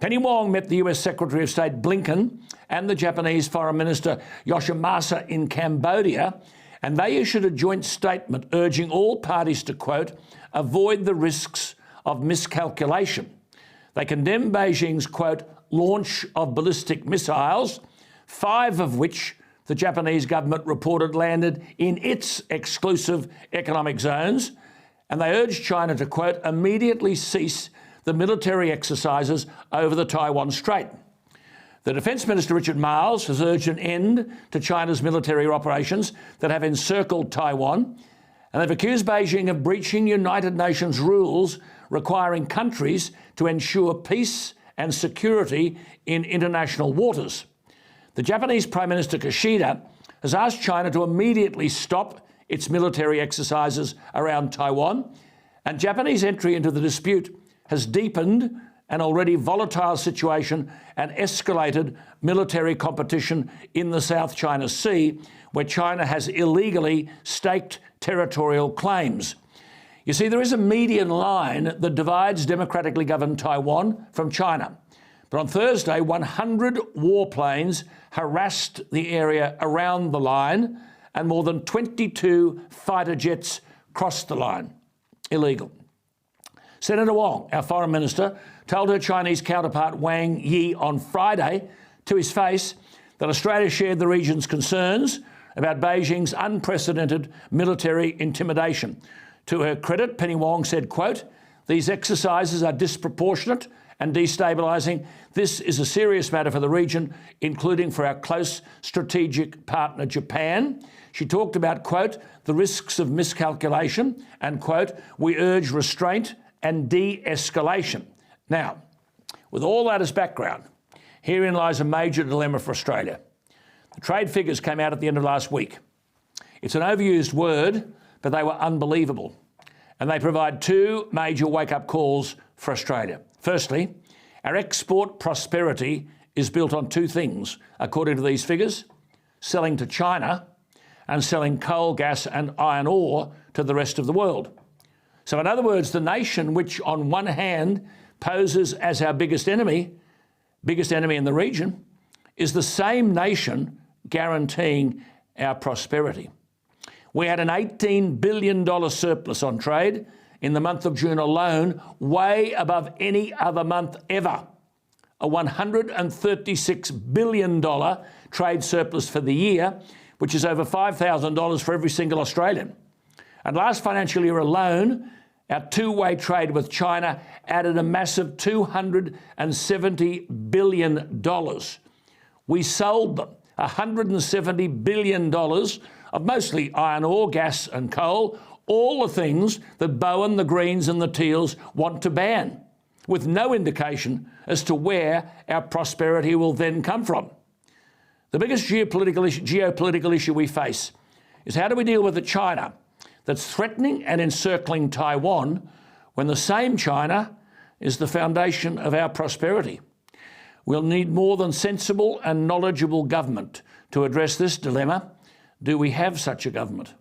Penny Wong met the US Secretary of State Blinken and the Japanese Foreign Minister Yoshimasa in Cambodia, and they issued a joint statement urging all parties to, quote, avoid the risks of miscalculation. They condemned Beijing's, quote, launch of ballistic missiles, 5 of which the Japanese government reported landed in its exclusive economic zones, and they urged China to, quote, immediately cease the military exercises over the Taiwan Strait. The Defence Minister, Richard Marles, has urged an end to China's military operations that have encircled Taiwan, and they've accused Beijing of breaching United Nations rules requiring countries to ensure peace and security in international waters. The Japanese Prime Minister Kishida has asked China to immediately stop its military exercises around Taiwan, and Japanese entry into the dispute has deepened an already volatile situation and escalated military competition in the South China Sea, where China has illegally staked territorial claims. You see, there is a median line that divides democratically governed Taiwan from China. But on Thursday, 100 warplanes harassed the area around the line, and more than 22 fighter jets crossed the line. Illegal. Senator Wong, our foreign minister, told her Chinese counterpart Wang Yi on Friday to his face that Australia shared the region's concerns about Beijing's unprecedented military intimidation. To her credit, Penny Wong said, quote, these exercises are disproportionate and destabilising. This is a serious matter for the region, including for our close strategic partner, Japan. She talked about, quote, the risks of miscalculation and, quote, we urge restraint and de-escalation. Now, with all that as background, herein lies a major dilemma for Australia. The trade figures came out at the end of last week. It's an overused word, but they were unbelievable. And they provide 2 major wake-up calls for Australia. Firstly, our export prosperity is built on 2 things, according to these figures: selling to China and selling coal, gas and iron ore to the rest of the world. So in other words, the nation which on one hand poses as our biggest enemy in the region, is the same nation guaranteeing our prosperity. We had an $18 billion surplus on trade in the month of June alone, way above any other month ever. A $136 billion trade surplus for the year, which is over $5,000 for every single Australian. And last financial year alone, our 2-way trade with China added a massive $270 billion. We sold them $170 billion of mostly iron ore, gas and coal, all the things that Bowen, the Greens and the Teals want to ban, with no indication as to where our prosperity will then come from. The biggest geopolitical issue we face is how do we deal with the China that's threatening and encircling Taiwan when the same China is the foundation of our prosperity. We'll need more than sensible and knowledgeable government to address this dilemma. Do we have such a government?